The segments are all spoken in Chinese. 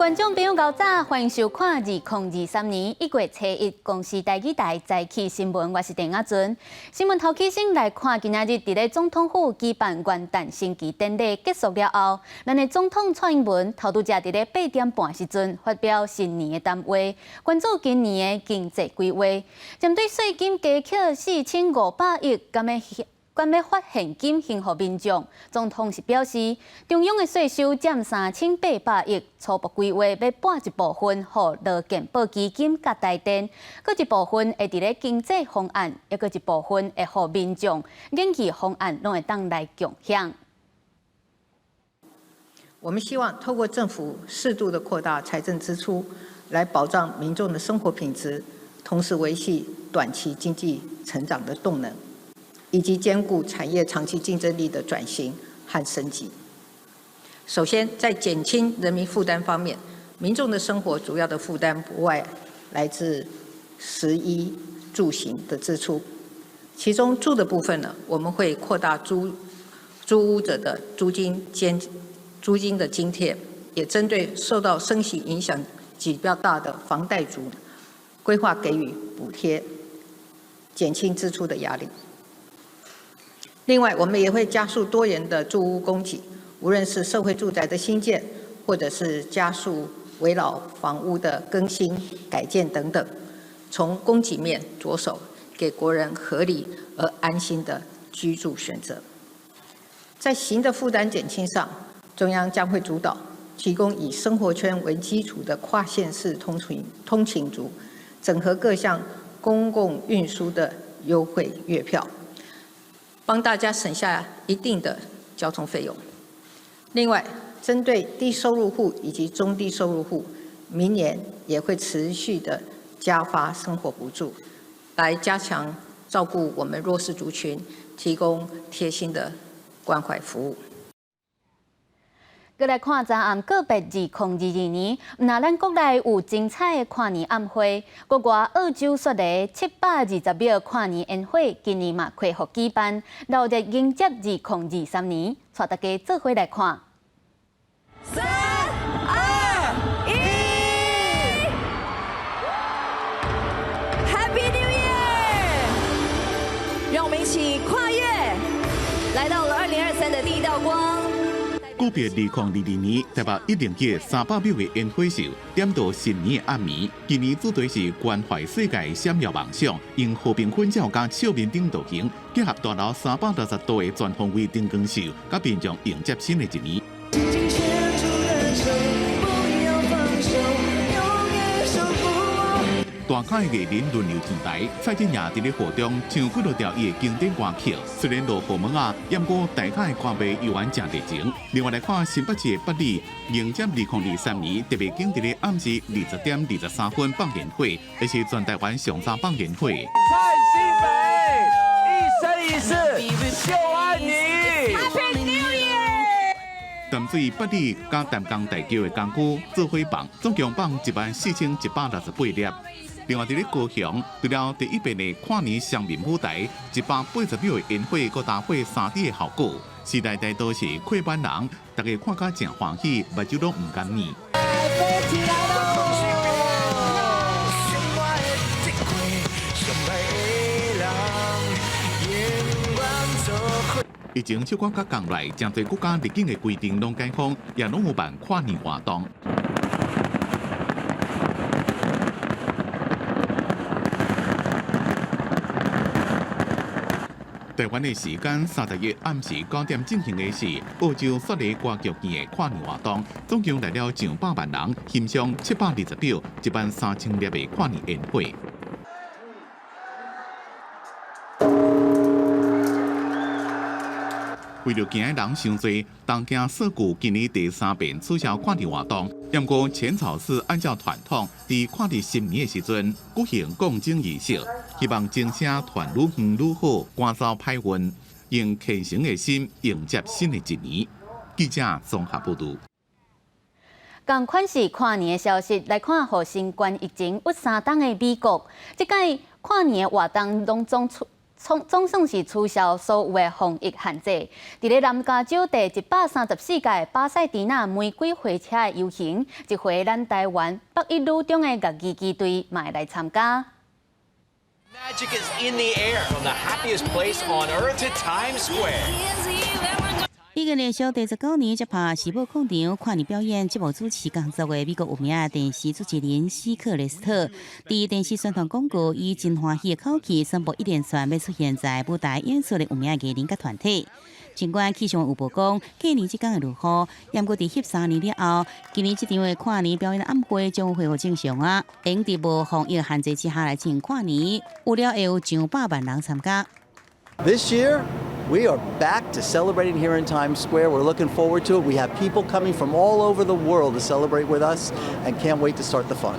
观众朋友早早，欢迎收看2023年1月7日公视台语台早起新闻，我是陈雅纯。新闻头起先来看，今仔日伫咧总统府举办元旦升旗典礼结束了后，咱的总统蔡英文头拄则伫咧8点半时阵发表新年的谈话，关注今年的经济规划，针对税金加扣4500亿，敢要发现金还予民众，总统是表示，中央的税收占3800亿，初步规划要拨一部分予劳健保基金甲台电，搁一部分会伫咧经济方案，也搁一部分会予民众，演技方案拢会当来共享。我们希望透过政府适度的扩大财政支出，来保障民众的生活品质，同时维系短期经济成长的动能。以及兼顾产业长期竞争力的转型和升级。首先，在减轻人民负担方面，民众的生活主要的负担不外来自食衣住行的支出，其中住的部分呢，我们会扩大租屋者的租金的津贴，也针对受到升息影响比较大的房贷族，规划给予补贴，减轻支出的压力。另外，我们也会加速多元的住屋供给，无论是社会住宅的新建，或者是加速危老房屋的更新、改建等等，从供给面着手，给国人合理而安心的居住选择。在行的负担减轻上，中央将会主导提供以生活圈为基础的跨县市通勤族，整合各项公共运输的优惠月票，帮大家省下一定的交通费用。另外，针对低收入户以及中低收入户，明年也会持续的加发生活补助，来加强照顾我们弱势族群，提供贴心的关怀服务。再来看昨暗告别2022年，毋但咱国内有精彩的跨年晚会，国外澳洲雪梨720秒跨年宴会，今年嘛恢复举办，热烈迎接2023年，带大家做伙来看。3、2、1 ，Happy New Year！ 让我们一起跨越，来到了2023的第一道光。告别2022年，台北一连届300秒的烟火秀，点到新年的暗暝。今年主题是关怀世界闪耀梦想，用和平婚照加笑面顶导行，结合大楼360度的全方位灯光秀，甲民众迎接新的一年。大咖的艺人轮流上台，蔡健雅伫咧活中唱几多条伊的经典歌曲。虽然落雨门啊，不过大咖的歌迷依然真热情。另外来看新北市的北里，迎接2023年特别景伫咧暗时20点23分放烟火，也是全台湾上早放烟火。蔡新北，一生一世，就爱你。Happy New Year！ 淡水北里加淡江大桥的工具做伙放，总共放14168粒。另外，伫咧高雄，除了第一遍的跨年双面舞台，180秒的烟火，佮搭配3D 的效果，时代大都是过万人，大家看甲真欢喜，目睭都唔甘眠。疫情小可甲港内，真侪国家入境的规定拢解封，也拢有办跨年活动。台湾的时间30日暗时9点进行的是澳洲雪梨歌剧院的跨年活动，总共来了上百万人欣赏720秒一万3000粒的跨年宴会。为了惊人伤多，东京涩谷今年第3遍取消跨年活动。不过浅草寺按照传统，伫跨年新年的时阵举行共敬仪式，希望精声传愈远愈好，赶走歹运，用虔诚的心迎接新的一年。记者综合报道。同款是跨年的消息，来看互新冠疫情郁3冬的美国，即届跨年活动拢总总算是取消所有的防疫限制。伫咧南加州第134届巴塞迪纳玫瑰花车的游行，一回咱台湾北一女中的乐器机队嘛会来参加。 Magic is in the air from the happiest place on earth to Times Square. 已经连续第19年接拍世贸广场跨年表演节目主持工作的美国有名的电视主持人史克雷斯特，伫电视宣传广告以真欢喜的口气宣布一连串要出现在舞台演出的有名的艺人甲团体。尽管气象有报讲，过年即天会如何，不过伫翕3年了后，今年即场的跨年表演的暗会将恢复正常啊，会用伫无防疫限制之下来进行跨年，有了会有上百万人参加。 This year, we are back to celebrating here in Times Square. We're looking forward to it. We have people coming from all over the world to celebrate with us and can't wait to start the fun.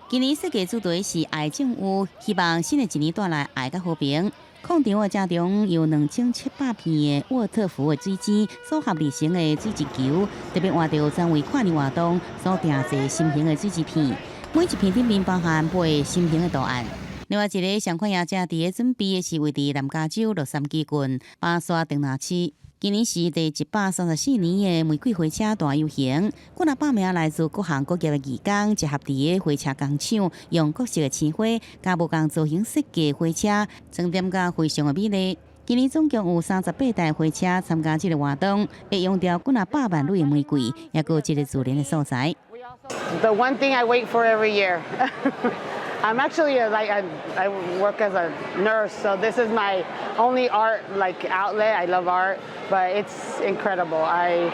今年世界主题是爱政府，希望新的一年带来爱甲和平。广场的正中有2700片的沃特福的水晶所合而成的水晶球，特别换到专为跨年活动所订制心形的水晶片，每一片顶面包含8个心形的图案。 另外一个上款也正伫咧准备的是位伫南加州洛杉矶郡巴沙丁纳区，今年是第134年的玫瑰花车大游行，几啊百名来自各行各业的义工结合伫咧花车工厂，用各式的青花加木工造型设计花车，装点甲非常的美丽。今年总共有38台花車參加這個活動，會用掉幾啊百萬蕊的玫瑰，也有一個自然的素材。 The one thing I wait for every year. I'm actually I work as a nurse, so this is my only art outlet. I love art, but it's incredible. I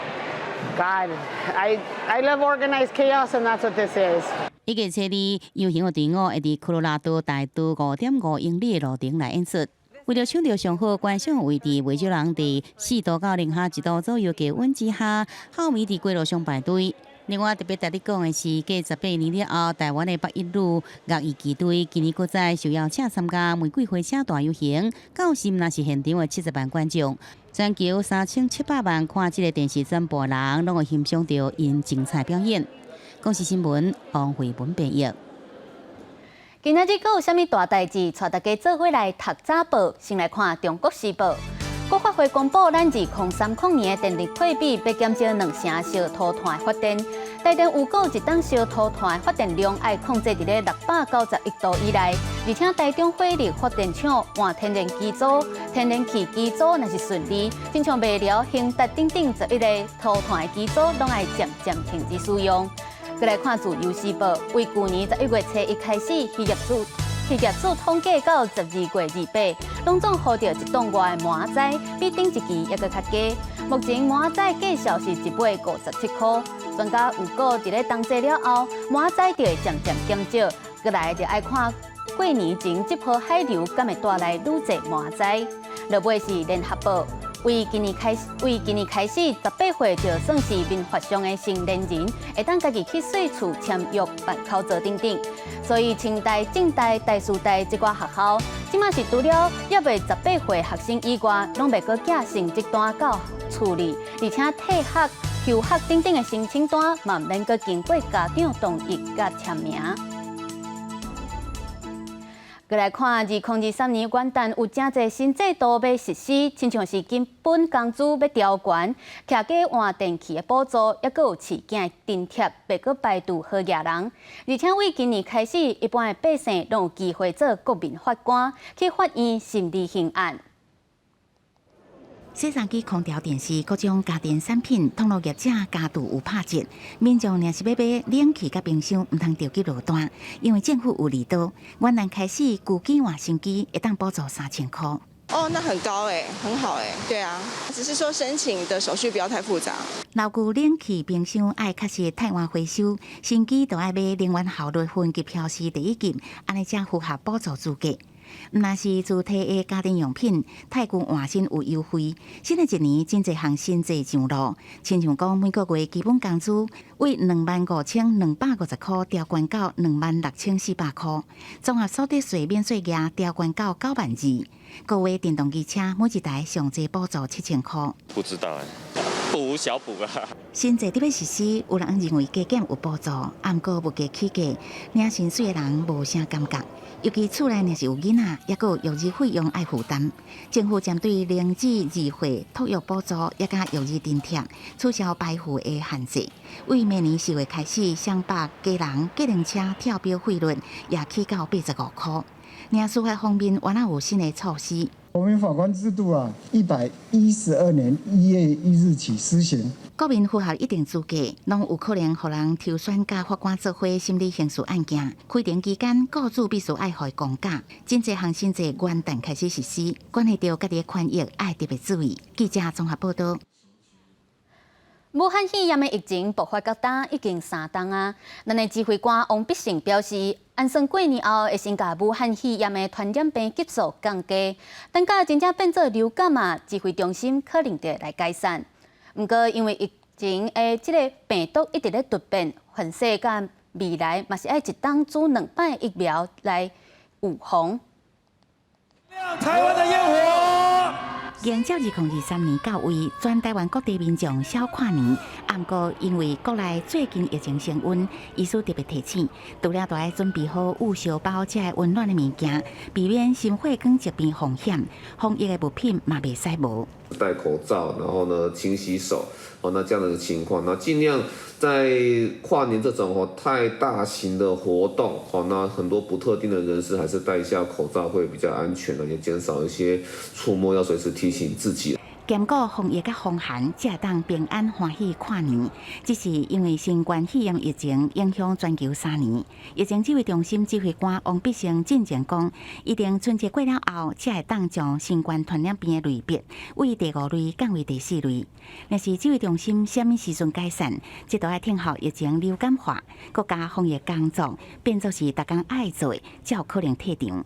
love organized chaos, and that's what this is. 一個車裡遊行嘅隊伍會喺科羅拉多大都5.5英里嘅路程來演出。為了搶到上好觀賞嘅位置，為少人喺4度到零下1度左右嘅溫之下，後面喺街路上排隊。 另外特別特別講的是，過18年了後，台灣的北一女樂器機隊今年閣再受邀請參加玫瑰花車大遊行，到時若是現場的70萬觀眾，全球3700萬看這個電視轉播人，攏會欣賞到因精彩表演。公視新聞王慧文編譯。今仔日閣有啥物大代誌，帶大家做伙來讀早報，先來看《中國時報》。國發會公布，咱2030年的電力配比要減少2成燒土炭發電。台電預估一檔燒土炭發電量要控制喺咧690億度以內，而且台中火力發電廠換天然機組、天然氣機組若是順利，真像未了興達等11個土炭機組，攏要漸漸停止使用。再來看自《由時報》，為去年11月初1開始，漁業署統計到12月28，攏總獲到一檔外的麻仔，比頂一期還佫較低。目前麻仔價格是一尾57塊。專家預估，在咧冬季了後，麻仔就會漸漸減少。再來就愛看過年前這波海流敢會帶來愈濟麻仔。落尾是《聯合報》。為今年開始，18歲就算是民法上的成年人，會當家己去稅處簽約辦口罩等等。所以清大、政大、台師大這掛學校，即馬是除了約未18歲學生以外，攏袂閣寄成績單到處理，而且退學、休學等等的申請單，嘛免閣經過家長同意甲簽名。再來看2023年元旦有真濟新制度要實施，親像是基本工資要調懸、客家換電器的補助，抑閣有飼囝津貼，袂閣排除好野人。而且為今年開始，一般的百姓攏有機會做國民法官，去法院審理刑案。洗衫機、空調、電視各種家電產品，通路業者加度有拍折，民眾若是要買冷氣甲冰箱，唔通着急落單，因為政府有利多，元旦開始舊機換新機，會當補助3000塊。哦，那很高哎，很好哎，對啊，只是說申請的手續不要太複雜。老舊冷氣、冰箱愛確實汰換回收，新機就愛買能源效率分級標示第1級，安尼才符合補助資格。若是主體的家電用品，太舊換新有優惠。新的一年真濟項新制上路，親像講每個月基本工資為25250塊調懸到26400塊，綜合所得稅免稅額調懸到92000。各位電動機車每一台上濟補助7000塊。不知道哎。补小补啊。新制特别实施，有人认为加减有补助，毋过物价起价，领薪水的人无啥感觉。尤其厝内若是有囡仔，也有育儿费用爱负担。政府针对零至2岁托育补助，也甲育儿津贴取消排付的限制。为明年4月开始，双北家人计程车跳表费率也起到85块。另司法方面，原来有新的措施。国民法官制度112年1月1日起施行。国民符合一定资格，拢有可能互人抽选甲法官做伙审理刑事案件。开庭期间，雇主必须爱互公假。真侪项新制元旦开始实施，关系到家己的权益，爱特别注意。记者综合报道。武汉肺炎的疫情爆发到今已经3冬啊！咱的指挥官王必胜表示，安算过年后会先甲武汉肺炎的传染病级数降低，等到真正变做流感啊，指挥中心可能得来改善。不过因为疫情的这个病毒一直咧突变，反世甲未来嘛是爱一冬煮2摆疫苗来预防。台湾的烟火。迎接2023年到位，全台湾各地民众小跨年。不过，因为国内最近疫情升温，医师特别提醒，除了都要准备好有小包这些温暖的物件，避免心血管疾病风险。防疫的物品嘛袂使无。戴口罩，然后呢勤洗手，那这样的一个情况，那尽量在跨年这种太大型的活动，那很多不特定的人士还是戴一下口罩会比较安全的，也减少一些触摸，要随时提醒自己。兼顾防疫甲风寒，才会当平安欢喜跨年。只是因为新冠肺炎疫情影响全球3年，疫情指挥中心指挥官王必胜进前讲，一定春节过了后，才会当将新冠传染病的类别为第5类降为第4类。若是指挥中心什么时阵改善，这都要听候疫情流感化，国家防疫工作变作是大家爱做，才有可能退场。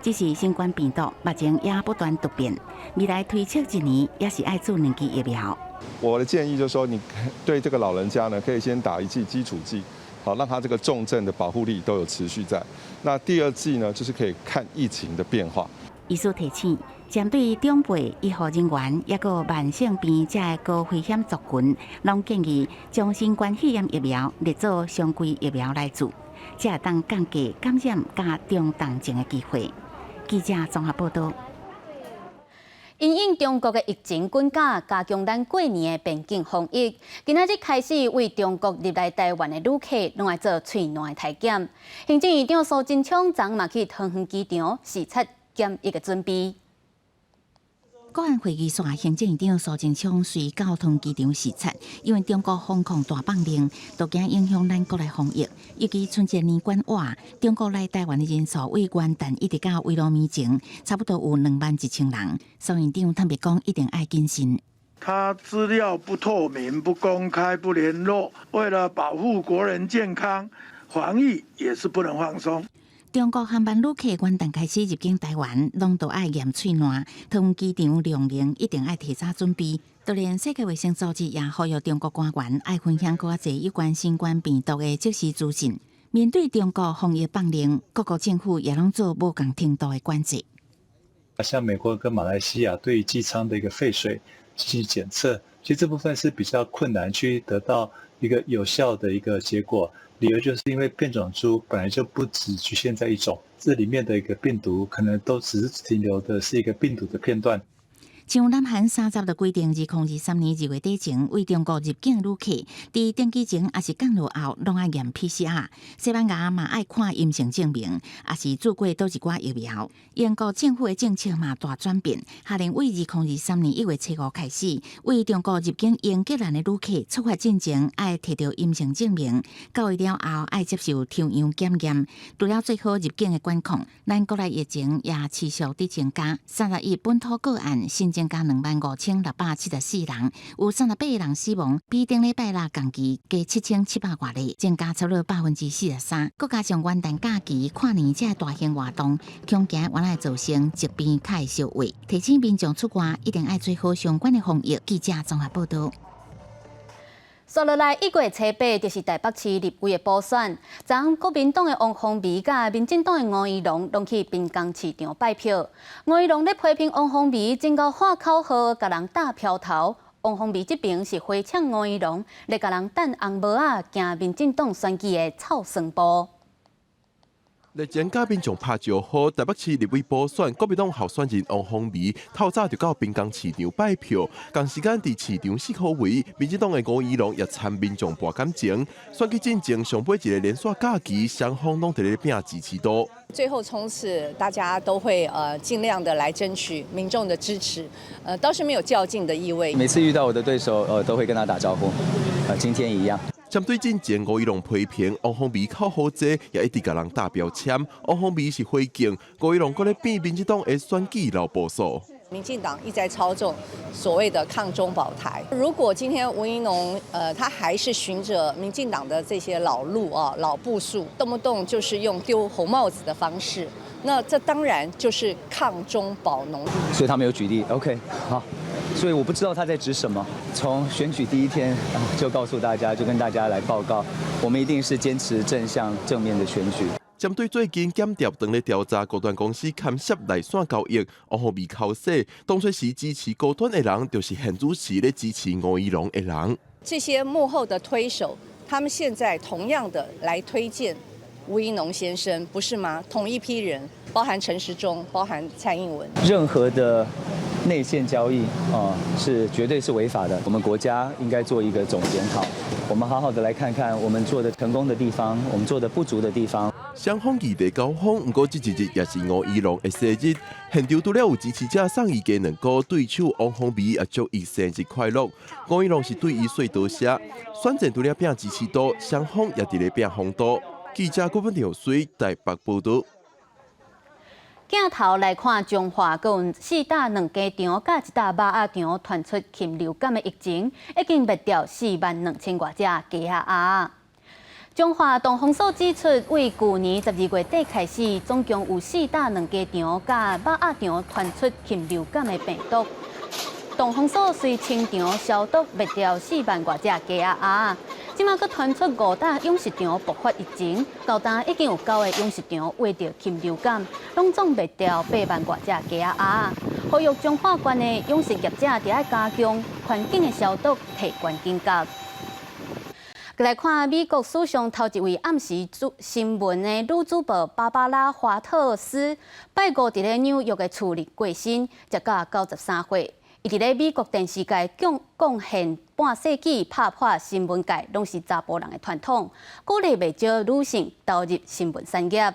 只是新冠病毒目前也不断突变，未来推测1年也是爱做2剂疫苗。我的建议就是说，你对这个老人家呢，可以先打1剂基础剂，好让他这个重症的保护力都有持续在。那第2剂呢，就是可以看疫情的变化。医师提醒，针对长辈、医护人员，也有慢性病这个高危险族群，拢建议将新冠肺炎疫苗列做常规疫苗来做，才会当降低感染加中重症的机会。记者综合报道。因应中国的疫情滚加，加强咱过年的边境防疫。今仔日开始，为中国入来台湾的旅客，拢来做喙暖的体检。行政院长苏贞昌昨嘛去桃园机场视察检疫的准备。国安会议线，行政院长苏贞昌随到桃园机场视察，因为中国防控大放令，都惊影响咱国内防疫。尤其春节年关外，中国来台湾的人数为元旦一直到围炉面前，差不多有21000人。苏院长坦白讲，一定爱谨慎。他资料不透明、不公开、不联络，为了保护国人健康，防疫也是不能放松。中国航班旅客元旦开始入境台湾，拢都爱验喙暖，桃园机场量能一定爱提早准备。就连世界卫生组织也呼吁中国官员爱分享更多有关新冠病毒的即时资讯。面对中国防疫放令，各国政府也拢做无同程度的管制。像美国跟马来西亚对机舱的一个废水进行检测，其实这部分是比较困难去得到一个有效的一个结果。理由就是因为变种株本来就不只局限在一种，这里面的一个病毒可能都只是停留的是一个病毒的片段。像南韩30就规定，2023年2月底前为中国入境旅客，伫登机前也是降落后，拢爱验 PCR。西班牙嘛爱看阴性证明，也是做过倒一寡疫苗。英国政府的政策嘛大转变，下令为2023年1月7号开始，为中国入境英格兰的旅客出发进前爱摕到阴性证明，到位了后爱接受抽样检验。除了最好入境的管控，咱国内疫情也持续伫增加，31本土个案新增加25674人，有38人死亡，比顶礼拜六同期加7700多例，增加超过43%。再加上元旦假期、跨年这大型活动，恐惊原来造成疾病较会烧胃，提醒民众出外一定要做好相关的防疫。记者综合报道。接落来1月初8就是台北市立委的补选，昨国民党的王宏维甲民进党的吴怡农拢去滨江市场拜票。吴怡农咧批评王宏维真够喊口号，甲人打票头。王宏威这边是花抢吴怡农，来甲人等红帽啊，行民进党选举的草绳步。日前，甲民众拍招呼，台北市立委补选，国民党候选人王宏威透早就到滨江市场拜票，同时间伫市场4块位，民进党的吴怡农也参民众博感情。选举进程上尾一个连续假期，双方拢伫咧拼支持度。最后冲刺，大家都会尽量的来争取民众的支持，倒是没有较劲的意味。每次遇到我的对手，都会跟他打招呼，今天一样。针对进前，吴怡农批评王宏威口好济，也一直甲人打标签。王宏威是回敬，吴怡农搁咧变民进党的选举老部署。民进党一直在操纵所谓的抗中保台。如果今天吴怡农他还是循着民进党的这些老路老步数，动不动就是用丢红帽子的方式，那这当然就是抗中保农。所以他没有举例 ，OK， 好。所以我不知道他在指什么。从选举第一天就告诉大家，就跟大家来报告，我们一定是坚持正向正面的选举。针对最近检调当咧调查高端公司牵涉内线交易，王宏威口说，当初时支持高端的人，就是现主时咧支持吴怡农的人。这些幕后的推手，他们现在同样的来推荐吴怡农先生，不是吗？同一批人，包含陈时中，包含蔡英文，任何的内线交易是绝对是违法的。我们国家应该做一个总检讨，我们好好的来看看我们做的成功的地方，我们做的不足的地方。双方异地交锋，不过这一日也是吴怡农的生日，现场除了有支持者送伊鸡两个，对手王宏威也祝伊生日快乐。吴怡农是对伊说多谢，选战除了拼支持度，双方也伫咧拼风度。记者郭文条随台北报道。镜头来看，中华共有4大两家场甲1大肉鸭场传出禽流感的疫情，已经灭掉42000多只鸡鸭。中华东风所指出，为去年12月底开始，总共有4大两家场甲肉鸭场传出禽流感的病毒。东风所随清场消毒灭掉4万多只鸡鸭。即马佫传出5大养殖场爆发疫情，到今已经有9个养殖场患着禽流感，拢总灭掉8万多只鸡鸭。呼吁中华县的养殖业者伫爱加强环境的消毒，提悬警觉。来看美国史上头一位暗时新闻的女主播芭芭拉·华特斯，拜五伫咧纽约的厝里过身，才到93岁。伊伫咧美国电视界贡献半世纪，拍破新闻界拢是查甫人的传统，鼓励袂少女性投入新闻产业。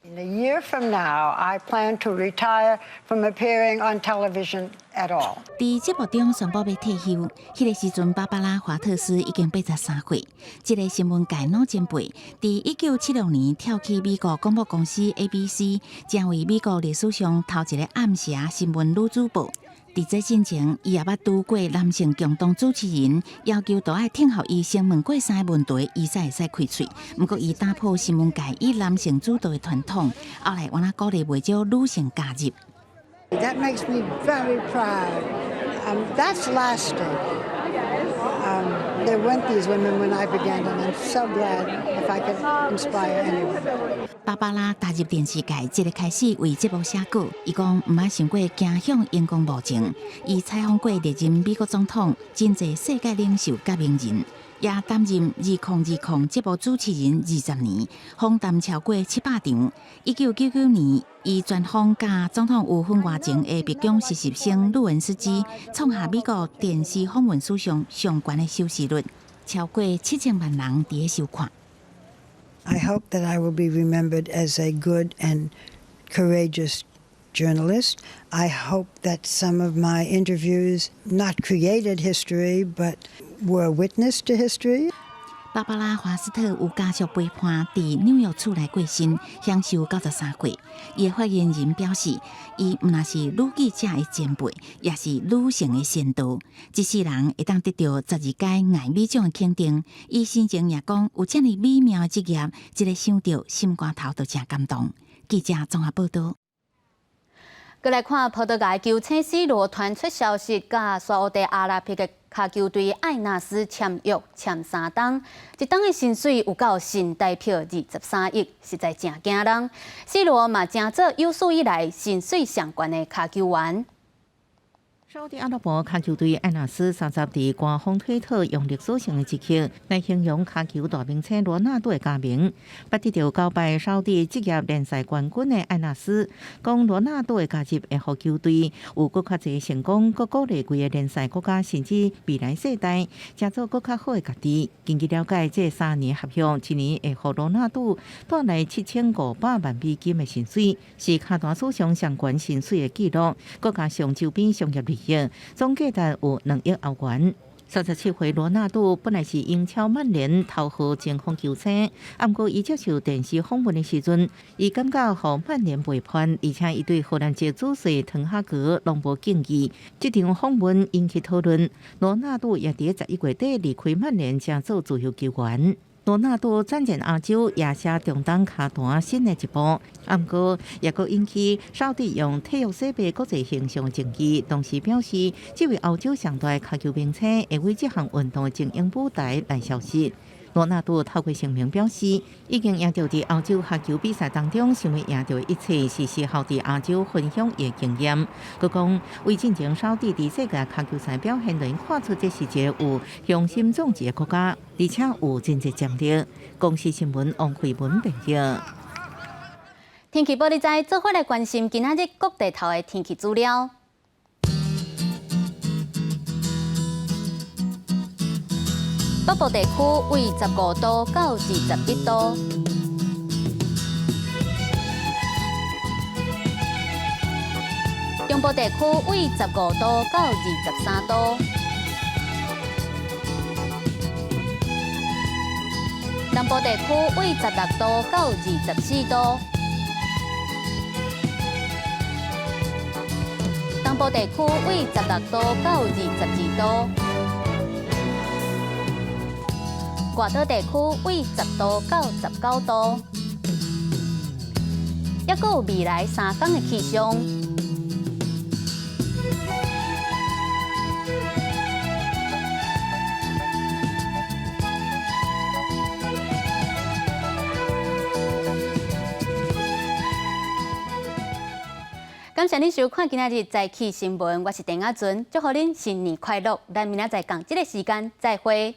In a year from now, I plan to retire from appearing on television at all. 伫节目中宣布要退休，迄个时阵，芭芭拉·华特斯已经83岁。这个新闻界老前辈，伫1976年跳起美国广播公司 ABC， 成为美国历史上头一个暗时新闻女主播。伫这进前，伊也捌拄过男性共同主持人要求都爱听候伊先问过3个问题，伊才会使开嘴。不过，伊打破新闻界以男性主导的传统，后来原来鼓励袂少女性加入。That makes me very proud. That's lasting. There weren't these women when I began, and I'm so glad if I could inspire anyone. 芭芭拉踏入电视界，即个开始为节目写稿。伊讲毋捌想过走向荧光幕前。伊采访过历任美国总统、真侪世界领袖甲名人，也担任2020节目主持人20年，访谈超过700场。1999年，伊专访甲总统有婚外情的白宫实习生鲁文斯基，创下美国电视访问史上上悬的收视率，超过7000万人伫咧收看。I hope that I will be remembered as a good and courageous journalist. I hope that some of my interviews not created history, but were witness to history. 芭芭拉·华斯特有家属陪伴伫纽约厝内过身，享受93岁。伊的发言人表示，伊毋但是女记者的前辈，也是女性的先导。一世人会当得到12届艾美奖的肯定。伊生前也讲，有遮尔美妙的职业，一个想到心肝头就真感动。记者综合报道。再来看葡萄牙球星 C 罗传出消息，甲沙特阿拉伯的卡球队艾纳斯签约签3档，一档的薪水有到新台票23亿，实在真惊人。C 罗嘛，正做有史以来薪水上悬的卡球员。沙特阿拉伯卡球队艾纳斯30日官方推特用历史性的一刻来形容卡球大明星罗纳多的加名，不得到告败沙特职业联赛冠军的艾纳斯，讲罗纳多的加入会让球队有更较侪成功，佮鼓励规个联赛国家甚至未来世代，加做更较好的家己。根据了解，这3年合约一年会让罗纳多带来7500万美金的薪水，是卡坛史上上悬薪水的纪录，佮加上周边商业利益。总价值有2亿欧元。37岁罗纳多本来是英超曼联头号前锋球星，不过伊接受电视访问的时阵，伊感觉互曼联背叛，而且伊对荷兰籍主帅滕哈格拢无敬意。这场访问引起讨论，罗纳多也伫11月底离开曼联，成做自由球员。罗纳多战前亚洲也写中东卡坛新的一步，不过也佫引起沙特用体育设备国际形象争议。同时表示，这位欧洲上大卡球明星会为这项运动的精英舞台来消失。罗纳多透过声明表示，已经赢到伫欧洲卡球比赛当中，想要赢到一切是事后伫亚洲分享伊的经验。佮讲为进前沙特伫世界卡球赛表现，能看出这是一个有雄心壮志的国家，而且有真侪潜力。公司新闻王慧文报道。天气报你知，做伙来关心今仔日各地头的天气资料。北部地区为15度到21度，中部地区为15度到23度，南部地区为16度到24度，东部地区为16度到22度。外岛地区为10度到19度，还佫有未来3天的气象。感谢您收看今仔日早起新闻，我是陈雅纯，祝福您新年快乐，咱明仔载同一个时间再会。